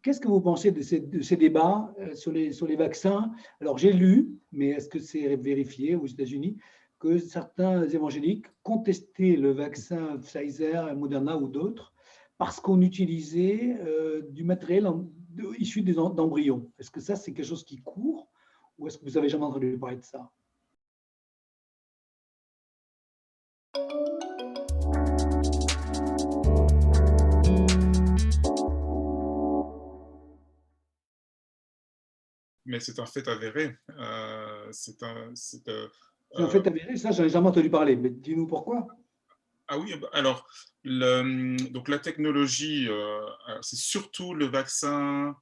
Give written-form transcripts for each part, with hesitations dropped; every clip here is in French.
qu'est-ce que vous pensez de ces débats sur les vaccins? Alors, j'ai lu, mais est-ce que c'est vérifié aux États-Unis, que certains évangéliques contestaient le vaccin Pfizer, Moderna ou d'autres parce qu'on utilisait du matériel issu d'embryons. Est-ce que ça, c'est quelque chose qui court ou est-ce que vous avez jamais entendu parler de ça? Mais c'est un fait avéré. C'est un fait avéré, ça, j'en ai jamais entendu parler, mais dis-nous pourquoi. Ah oui, alors, donc la technologie, c'est surtout le vaccin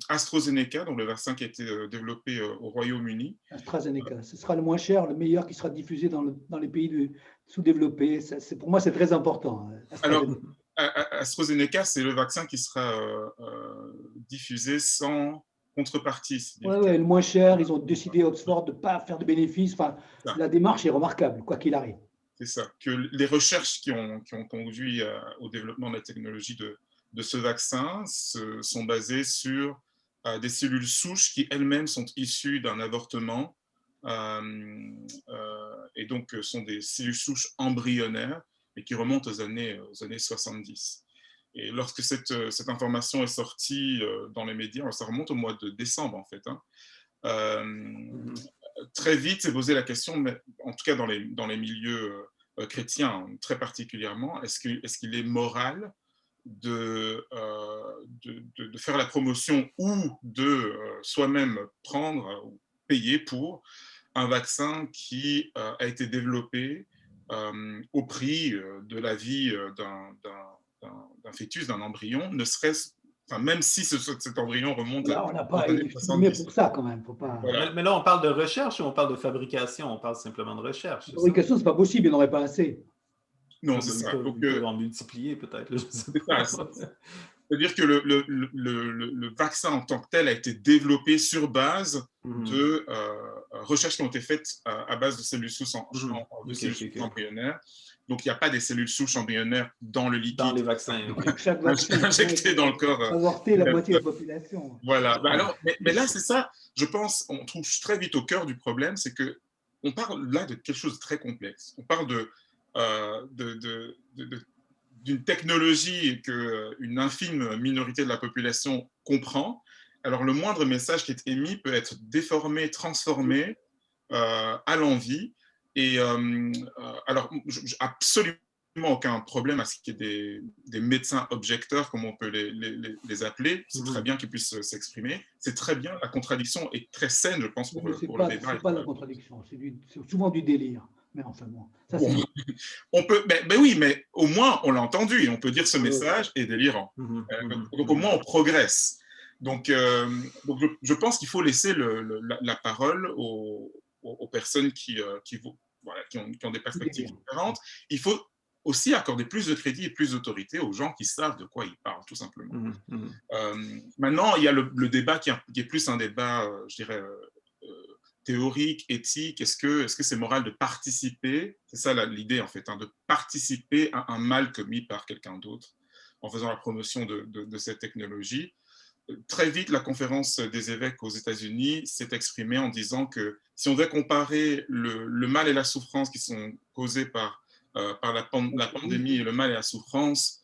AstraZeneca, donc le vaccin qui a été développé au Royaume-Uni. AstraZeneca, ce sera le moins cher, le meilleur qui sera diffusé dans les pays sous-développés. Pour moi, c'est très important. Alors, AstraZeneca. AstraZeneca, c'est le vaccin qui sera diffusé sans contrepartie. Ouais, C'est-à-dire ouais, le moins cher, ils ont décidé, Oxford, de ne pas faire de bénéfices. Enfin, ça, la démarche est remarquable, quoi qu'il arrive. c'est ça, que les recherches qui ont conduit au développement de la technologie de ce vaccin sont basées sur des cellules souches qui elles-mêmes sont issues d'un avortement et donc sont des cellules souches embryonnaires et qui remontent aux années 70. Et lorsque cette information est sortie dans les médias, ça remonte au mois de décembre en fait, hein, très vite s'est posé la question, mais en tout cas dans les milieux chrétiens très particulièrement, est-ce qu'il est moral de faire la promotion ou de soi-même prendre ou payer pour un vaccin qui a été développé au prix de la vie d'un fœtus, d'un embryon, ne serait-ce, enfin, même si cet embryon remonte Là, on n'a aux pas années été filmé 70. pour ça, quand même. Faut pas... Voilà. Mais là, on parle de recherche ou on parle de fabrication? On parle simplement de recherche, La c'est ça? fabrication, c'est pas possible, il n'y en aurait pas assez. Non, c'est ça. Ils peuvent en multiplier peut-être, je sais pas. C'est-à-dire que le vaccin en tant que tel a été développé sur base de recherches qui ont été faites à base de cellules souches embryonnaires. Donc, il n'y a pas des cellules souches embryonnaires dans le liquide. Dans les vaccins. Chaque vaccin injecté dans le corps. Avorter la moitié de la population. Voilà. Alors, mais là, c'est ça, je pense, on touche très vite au cœur du problème, c'est qu'on parle là de quelque chose de très complexe. On parle d'une technologie qu'une infime minorité de la population comprend. Alors, le moindre message qui est émis peut être déformé, transformé à l'envi. Et alors, absolument aucun problème à ce qu'il y ait des médecins objecteurs, comme on peut les appeler. C'est très bien qu'ils puissent s'exprimer. C'est très bien. La contradiction est très saine, je pense, pour le débat. C'est pas la contradiction, c'est souvent du délire. Mais enfin bon, ça c'est... On peut, mais oui, mais au moins on l'a entendu et on peut dire ce message est délirant. Donc au moins on progresse. Donc je pense qu'il faut laisser la parole aux personnes qui ont des perspectives différentes. Il faut aussi accorder plus de crédit et plus d'autorité aux gens qui savent de quoi ils parlent, tout simplement. Maintenant, il y a le débat qui est plus un débat, je dirais, théorique, éthique. Est-ce que c'est moral de participer? C'est ça l'idée, en fait, hein, de participer à un mal commis par quelqu'un d'autre en faisant la promotion de cette technologie. Très vite, la conférence des évêques aux États-Unis s'est exprimée en disant que si on devait comparer le mal et la souffrance qui sont causés par la pandémie et le mal et la souffrance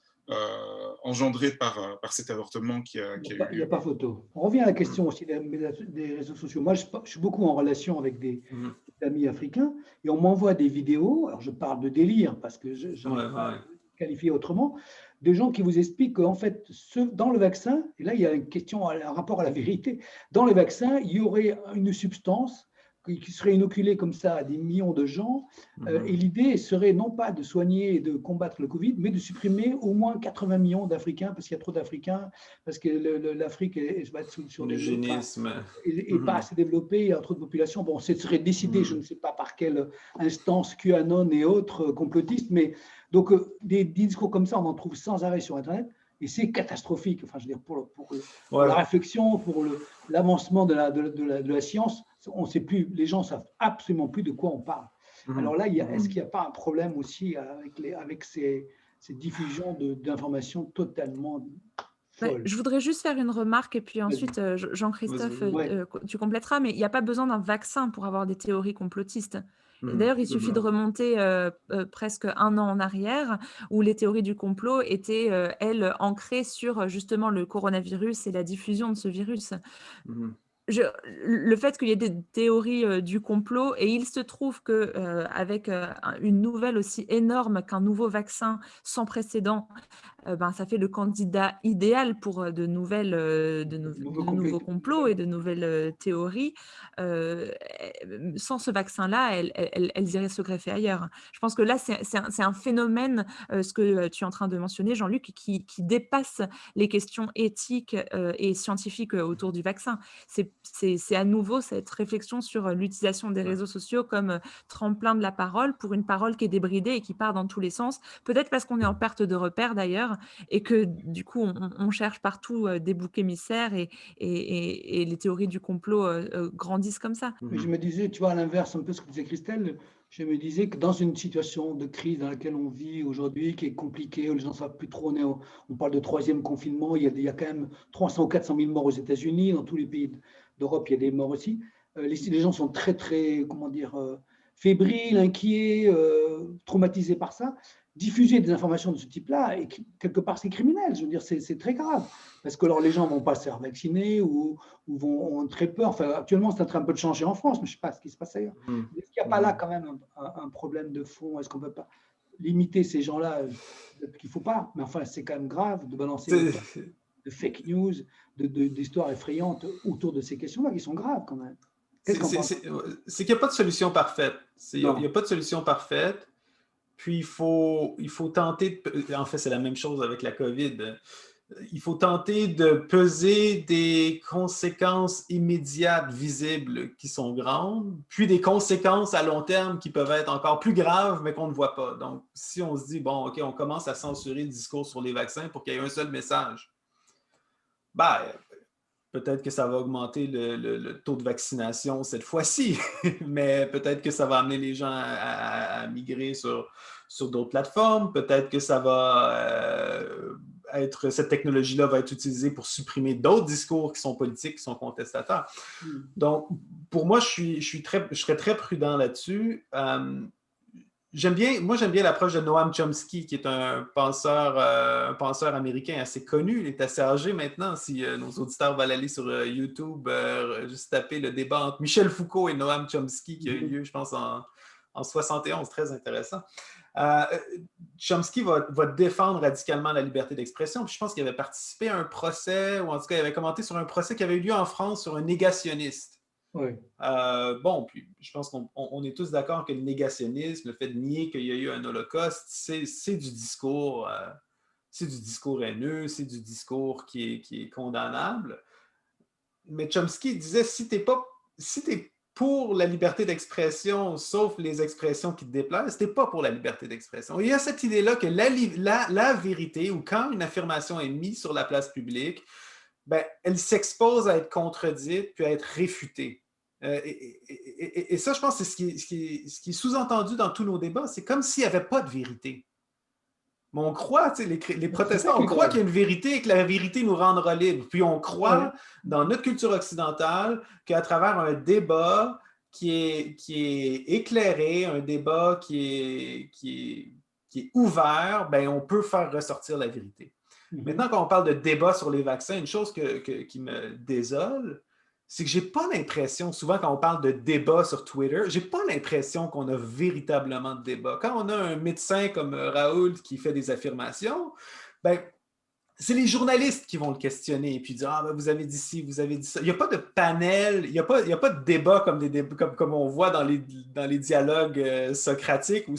engendrés par cet avortement qui a eu lieu. Il n'y a pas photo. On revient à la question aussi des réseaux sociaux. Moi, je suis beaucoup en relation avec des amis africains et on m'envoie des vidéos. Alors, je parle de délire parce que je n'arrive pas à qualifier autrement. Des gens qui vous expliquent qu'en fait, dans le vaccin, et là, il y a une question, un rapport à la vérité, dans le vaccin, il y aurait une substance qui serait inoculée comme ça à des millions de gens. Et l'idée serait non pas de soigner et de combattre le Covid, mais de supprimer au moins 80 millions d'Africains, parce qu'il y a trop d'Africains, parce que l'Afrique va être sur le génisme et pas assez développée, il y a trop de population. Bon, ce serait décidé, je ne sais pas par quelle instance, QAnon et autres complotistes, mais donc des discours comme ça, on en trouve sans arrêt sur Internet. Et c'est catastrophique, enfin, je veux dire, pour la réflexion, pour l'avancement de la science. On sait plus, les gens savent absolument plus de quoi on parle. Alors là, est-ce qu'il n'y a pas un problème aussi avec ces diffusions d'informations totalement folle. Je voudrais juste faire une remarque et puis Vas-y. ensuite, Jean-Christophe, Ouais. tu compléteras, mais il n'y a pas besoin d'un vaccin pour avoir des théories complotistes. Et Mhm. d'ailleurs, il suffit de remonter presque 1 an en arrière, où les théories du complot étaient, elles, ancrées sur justement le coronavirus et la diffusion de ce virus. Mhm. Le fait qu'il y ait des théories du complot, et il se trouve que avec une nouvelle aussi énorme qu'un nouveau vaccin sans précédent, ça fait le candidat idéal pour de nouveaux complots et de nouvelles théories. Sans ce vaccin-là, elles iraient se greffer ailleurs. Je pense que là, c'est un phénomène, ce que tu es en train de mentionner, Jean-Luc, qui dépasse les questions éthiques et scientifiques autour du vaccin. C'est à nouveau cette réflexion sur l'utilisation des réseaux sociaux comme tremplin de la parole, pour une parole qui est débridée et qui part dans tous les sens. Peut-être parce qu'on est en perte de repères d'ailleurs, et que du coup, on cherche partout des boucs émissaires, et les théories du complot grandissent comme ça. Mais je me disais, tu vois, à l'inverse, un peu ce que disait Christelle, je me disais que dans une situation de crise dans laquelle on vit aujourd'hui, qui est compliquée, où les gens ne savent plus trop, on parle de 3e confinement, il y a quand même 300 ou 400 000 morts aux États-Unis, dans tous les pays d'Europe, il y a des morts aussi. Les gens sont très, très, comment dire, fébriles, inquiets, traumatisés par ça. Diffuser des informations de ce type-là, et quelque part, c'est criminel. Je veux dire, c'est très grave. Parce que alors, les gens ne vont pas se faire vacciner ou ont très peur. Enfin, actuellement, c'est en train un peu de changer en France, mais je ne sais pas ce qui se passe ailleurs. Est-ce qu'il n'y a pas là quand même un problème de fond? Est-ce qu'on ne peut pas limiter ces gens-là? Peut-être qu'il ne faut pas, mais enfin, c'est quand même grave de balancer de fake news, d'histoires effrayantes autour de ces questions-là qui sont graves quand même. C'est qu'il n'y a pas de solution parfaite. Il n'y a pas de solution parfaite. Puis, il faut tenter, en fait, c'est la même chose avec la COVID. Il faut tenter de peser des conséquences immédiates, visibles, qui sont grandes, puis des conséquences à long terme qui peuvent être encore plus graves, mais qu'on ne voit pas. Donc, si on se dit, bon, OK, on commence à censurer le discours sur les vaccins pour qu'il y ait un seul message, peut-être que ça va augmenter le taux de vaccination cette fois-ci, mais peut-être que ça va amener les gens à migrer sur d'autres plateformes. Peut-être que ça va cette technologie-là va être utilisée pour supprimer d'autres discours qui sont politiques, qui sont contestataires. Donc, pour moi, je serais très prudent là-dessus. J'aime bien l'approche de Noam Chomsky, qui est un penseur américain assez connu. Il est assez âgé maintenant. Si nos auditeurs veulent aller sur YouTube, juste taper le débat entre Michel Foucault et Noam Chomsky, qui a eu lieu, je pense, en 71, très intéressant. Chomsky va défendre radicalement la liberté d'expression. Puis je pense qu'il avait participé à un procès, ou en tout cas, il avait commenté sur un procès qui avait eu lieu en France sur un négationniste. Oui. Puis je pense qu'on est tous d'accord que le négationnisme, le fait de nier qu'il y a eu un holocauste, c'est du discours haineux, c'est du discours qui est condamnable. Mais Chomsky disait, si t'es pour la liberté d'expression, sauf les expressions qui te déplaisent, t'es pas pour la liberté d'expression. Il y a cette idée-là que la vérité, ou quand une affirmation est mise sur la place publique, elle s'expose à être contredite puis à être réfutée. Et ça, je pense, c'est ce qui est sous-entendu dans tous nos débats. C'est comme s'il n'y avait pas de vérité. Mais on croit, les protestants, on croit qu'il y a une vérité et que la vérité nous rendra libres. Puis on croit, dans notre culture occidentale, qu'à travers un débat qui est éclairé, un débat qui est ouvert, on peut faire ressortir la vérité. Maintenant, quand on parle de débat sur les vaccins, une chose qui me désole, c'est que je n'ai pas l'impression, souvent quand on parle de débat sur Twitter, je n'ai pas l'impression qu'on a véritablement de débat. Quand on a un médecin comme Raoult qui fait des affirmations, c'est les journalistes qui vont le questionner et puis dire vous avez dit ci, vous avez dit ça. Il n'y a pas de panel, il n'y a pas de débat comme on voit dans les dialogues socratiques où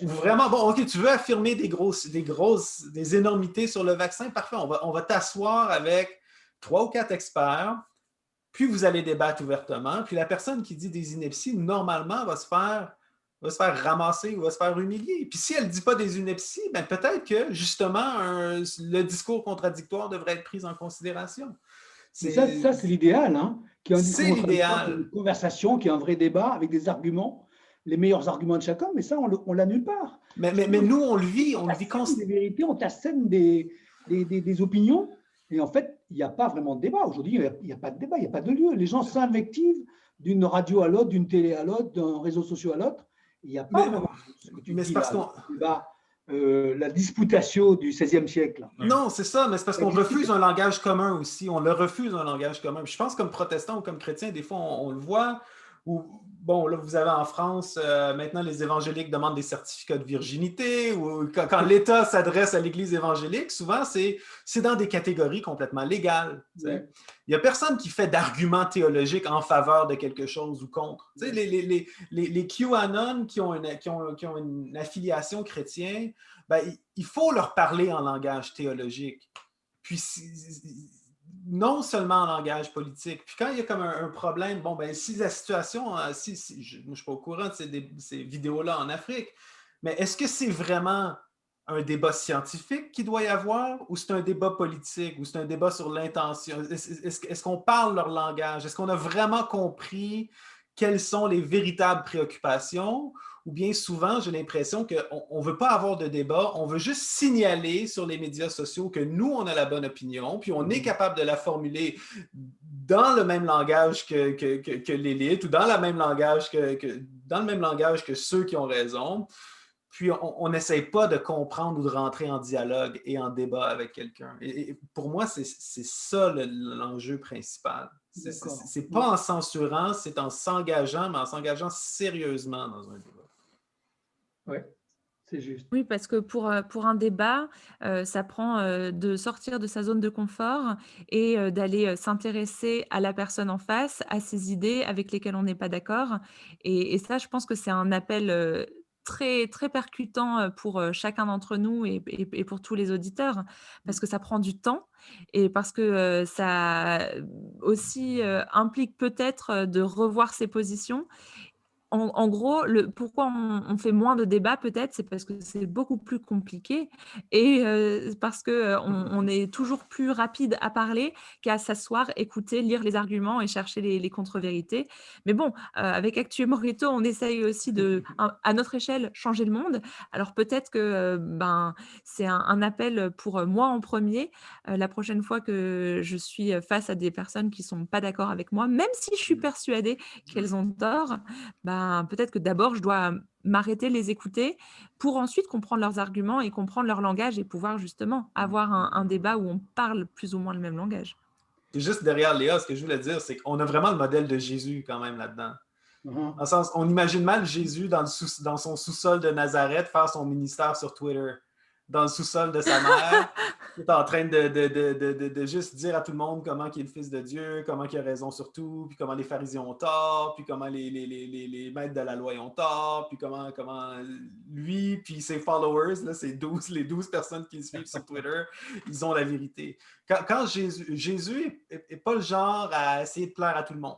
vraiment, bon, OK, tu veux affirmer des énormités sur le vaccin, parfait, on va t'asseoir avec 3 ou 4 experts, puis vous allez débattre ouvertement, puis la personne qui dit des inepties, normalement, va se faire ramasser ou va se faire humilier. Puis si elle ne dit pas des inepties, peut-être que, justement, le discours contradictoire devrait être pris en considération. Ça, c'est l'idéal. Hein, c'est l'idéal. Une conversation, qui est un vrai débat avec des arguments, les meilleurs arguments de chacun, mais ça, on l'a nulle part. Mais nous, on le vit constamment. Des vérités, on t'assène des des opinions. Et en fait, il n'y a pas vraiment de débat. Aujourd'hui, il n'y a pas de débat, il n'y a pas de lieu. Les gens s'invectivent d'une radio à l'autre, d'une télé à l'autre, d'un réseau social à l'autre. Il n'y a pas vraiment ce que tu dis là, le débat, la disputatio du XVIe siècle. Non, c'est ça, mais c'est parce qu'on refuse un langage commun aussi. On le refuse un langage commun. Puis je pense comme protestant ou comme chrétien, des fois, on le voit. Ou, bon, là, vous avez en France, maintenant, les évangéliques demandent des certificats de virginité. Ou quand l'État s'adresse à l'Église évangélique, souvent, c'est dans des catégories complètement légales. Oui. Il n'y a personne qui fait d'arguments théologiques en faveur de quelque chose ou contre. Oui. Les QAnon qui ont une affiliation chrétienne, ben, il faut leur parler en langage théologique. Puis, non seulement en langage politique. Puis quand il y a comme un problème, bon, ben si la situation, moi je ne suis pas au courant de ces vidéos-là en Afrique, mais est-ce que c'est vraiment un débat scientifique qu'il doit y avoir ou c'est un débat politique ou c'est un débat sur l'intention? Est-ce qu'on parle leur langage? Est-ce qu'on a vraiment compris quelles sont les véritables préoccupations? Ou bien souvent, j'ai l'impression qu'on ne veut pas avoir de débat, on veut juste signaler sur les médias sociaux que nous, on a la bonne opinion, puis on est capable de la formuler dans le même langage que l'élite ou dans le même langage que ceux qui ont raison. Puis on n'essaye pas de comprendre ou de rentrer en dialogue et en débat avec quelqu'un. Et pour moi, c'est ça l'enjeu principal. C'est pas en censurant, c'est en s'engageant, mais en s'engageant sérieusement dans un débat. Oui, c'est juste. Oui, parce que pour un débat, ça prend de sortir de sa zone de confort et d'aller s'intéresser à la personne en face, à ses idées avec lesquelles on n'est pas d'accord. Et ça, je pense que c'est un appel très, très percutant pour chacun d'entre nous et pour tous les auditeurs, parce que ça prend du temps et parce que ça aussi implique peut-être de revoir ses positions. En gros, pourquoi on fait moins de débats peut-être, c'est parce que c'est beaucoup plus compliqué et parce qu'on est toujours plus rapide à parler qu'à s'asseoir, écouter, lire les arguments et chercher les contre-vérités. Mais bon, avec Actu et Morito, on essaye aussi à notre échelle, changer le monde. Alors peut-être que c'est un appel pour moi en premier, la prochaine fois que je suis face à des personnes qui ne sont pas d'accord avec moi, même si je suis persuadée qu'elles ont tort, peut-être que d'abord, je dois m'arrêter, les écouter pour ensuite comprendre leurs arguments et comprendre leur langage et pouvoir justement avoir un débat où on parle plus ou moins le même langage. Et juste derrière Léa, ce que je voulais dire, c'est qu'on a vraiment le modèle de Jésus quand même là-dedans. Dans le sens, on imagine mal Jésus dans son sous-sol de Nazareth faire son ministère sur Twitter. Dans le sous-sol de sa mère, il est en train de juste dire à tout le monde comment il est le fils de Dieu, comment il a raison sur tout, puis comment les pharisiens ont tort, puis comment les maîtres de la loi ont tort, puis comment lui, puis ses followers, là, les 12 personnes qui le suivent sur Twitter, ils ont la vérité. Quand Jésus n'est pas le genre à essayer de plaire à tout le monde.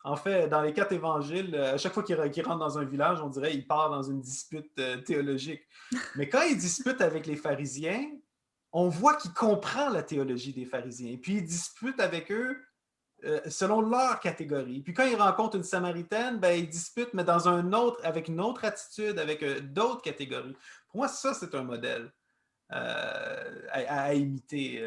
En fait, dans les 4 évangiles, à chaque fois qu'il rentre dans un village, on dirait qu'il part dans une dispute théologique. Mais quand il dispute avec les pharisiens, on voit qu'il comprend la théologie des pharisiens. Puis il dispute avec eux selon leur catégorie. Puis quand il rencontre une Samaritaine, il dispute, mais avec une autre attitude, avec d'autres catégories. Pour moi, ça, c'est un modèle à imiter